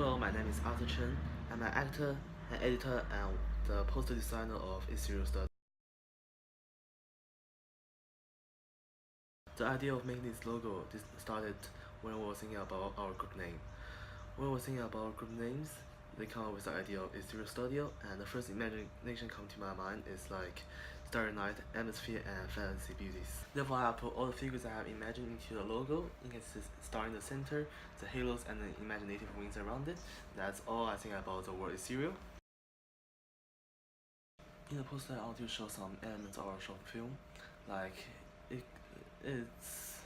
Hello, my name is Arthur Chen. I'm an actor, an editor, and the poster designer of Israel Study. The idea of making this logo started when we were thinking about our group name. When we were thinking about group names, they come up with the idea of Israel Studio, and the first imagination come to my mind is like Starry Night, Atmosphere, and Fantasy Beauties. Therefore, I put all the figures I have imagined into the logo. You can see the star in the center, the halos, and the imaginative wings around it. That's all I think about the word Israel. In the poster, I want to show some elements of our short film, like it's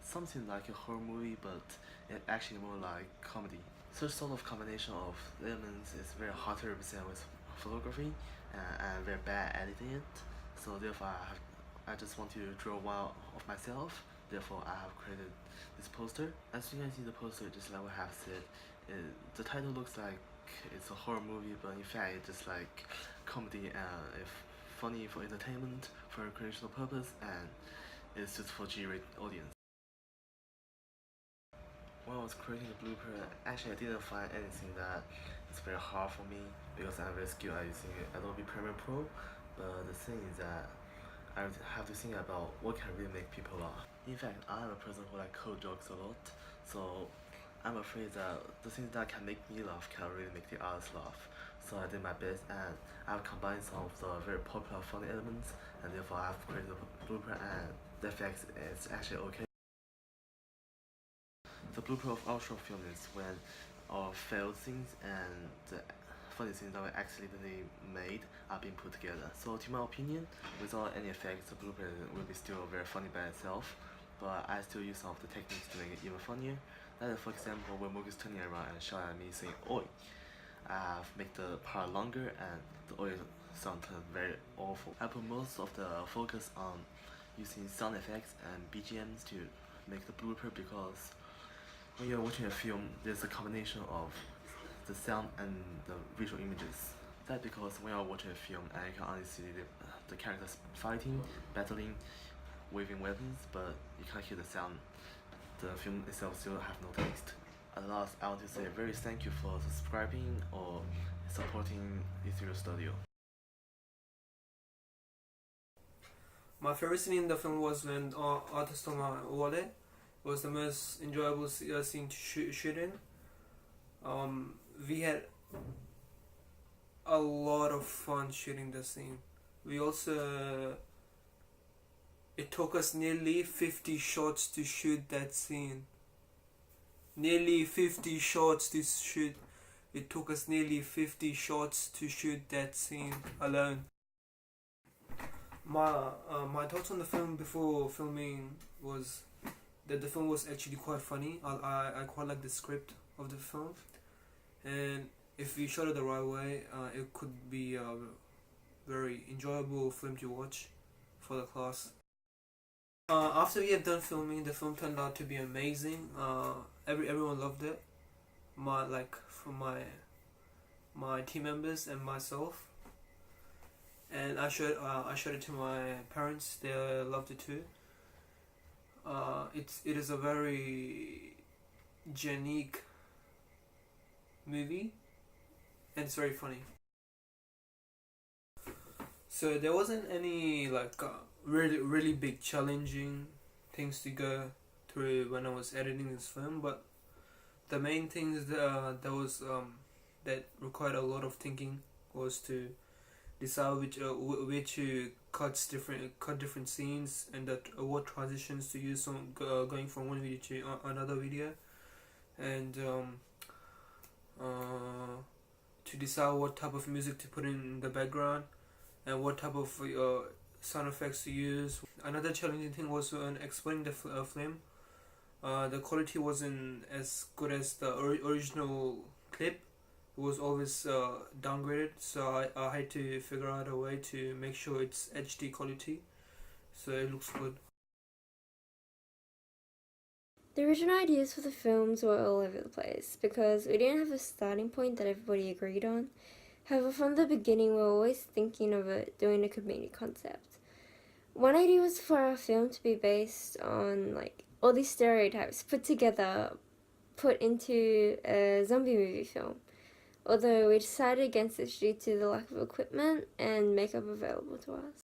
something like a horror movie, but it actually more like comedy. Such sort of combination of elements is very hard to represent with photography, and very bad at editing it. So therefore, I just want to draw one of myself. Therefore, I have created this poster. As you can see, the poster, just like what I have said, the title looks like it's a horror movie, but in fact, it's just like comedy and if funny for entertainment, for recreational purpose, and it's just for G-rated audience. When I was creating the blueprint, actually I didn't find anything that is very hard for me because I'm very skilled at using Adobe Premiere Pro. But the thing is that I have to think about what can really make people laugh. In fact, I'm a person who like cold jokes a lot, so I'm afraid that the things that can make me laugh can really make the others laugh. So I did my best, and I've combined some of the very popular funny elements, and therefore I've created the blueprint, and the effects is actually okay. The blueprint of our short film is when our failed things and the funny things that we accidentally made are being put together. So to my opinion, without any effects, the blueprint will be still very funny by itself, but I still use some of the techniques to make it even funnier. That is, for example, when Moog is turning around and shouting at me saying "Oi," I've made the part longer and the "Oi" sound very awful. I put most of the focus on using sound effects and BGMs to make the blueprint because when you're watching a film, there's a combination of the sound and the visual images. That's because when you're watching a film, and you can only see the characters fighting, battling, waving weapons, but you can't hear the sound. The film itself still have no taste. At last, I want to say very thank you for subscribing or supporting Israel Studio. My favorite scene in the film was when Arthur stole my wallet. It was the most enjoyable scene to shoot in. We had a lot of fun shooting the scene. We also it took us nearly 50 shots to shoot that scene. Nearly 50 shots to shoot. It took us nearly 50 shots to shoot that scene alone. My thoughts on the film before filming was that the film was actually quite funny. I quite like the script of the film, and if we shot it the right way, it could be a very enjoyable film to watch for the class. After we have done filming, the film turned out to be amazing. Everyone loved it. From my team members and myself, and I showed it to my parents. They loved it too. It is a very unique movie, and it's very funny. So there wasn't any really big challenging things to go through when I was editing this film, but the main things that required a lot of thinking was to decide where to cut different scenes, and what transitions to use going from one video to another video, and to decide what type of music to put in the background and what type of sound effects to use. Another challenging thing was when explaining the film. The quality wasn't as good as the original clip. It was always downgraded, so I had to figure out a way to make sure it's HD quality, so it looks good. The original ideas for the films were all over the place because we didn't have a starting point that everybody agreed on. However, from the beginning, we were always thinking of doing a comedic concept. One idea was for our film to be based on all these stereotypes put together put into a zombie movie film, although we decided against this due to the lack of equipment and makeup available to us.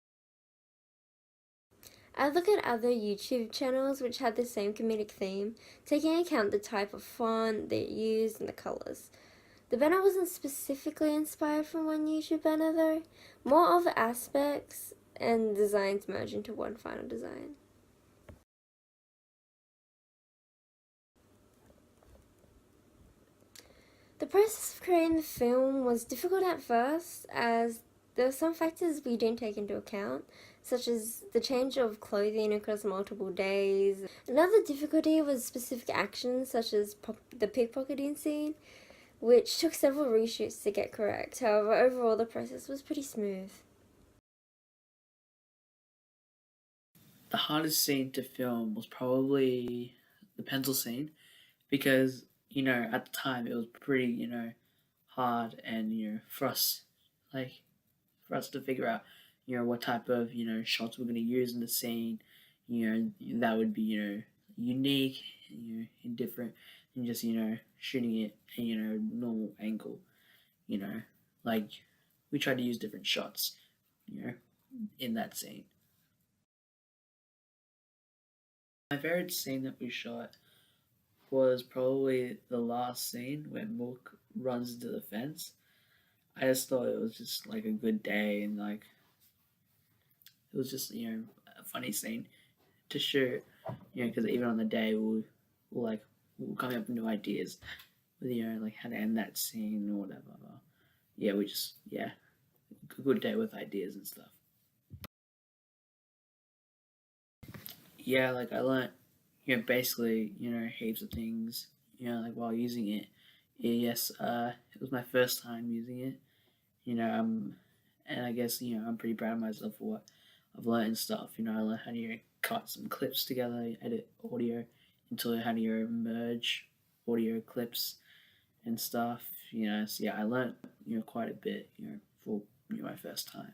I look at other YouTube channels which had the same comedic theme, taking account the type of font they used and the colours. The banner wasn't specifically inspired from one YouTube banner though, more of the aspects and designs merge into one final design. The process of creating the film was difficult at first, as there were some factors we didn't take into account, such as the change of clothing across multiple days. Another difficulty was specific actions, such as the pickpocketing scene, which took several reshoots to get correct. However, overall the process was pretty smooth. The hardest scene to film was probably the pencil scene, because at the time it was pretty hard, and for us to figure out what type of shots we're going to use in the scene, that would be unique, and different than just shooting it at normal angle. Like, we tried to use different shots in that scene. My favorite scene that we shot was probably the last scene when Mook runs into the fence. I just thought it was just like a good day, and like it was just a funny scene to shoot. Because even on the day we were coming up with new ideas with like how to end that scene or whatever. Yeah, a good day with ideas and stuff. Yeah, like I learned basically heaps of things like while using it. Yes, it was my first time using it. And I guess I'm pretty proud of myself for what I've learned and stuff. I learned how to cut some clips together, edit audio into how to merge audio clips and stuff. So yeah, I learned quite a bit for my first time.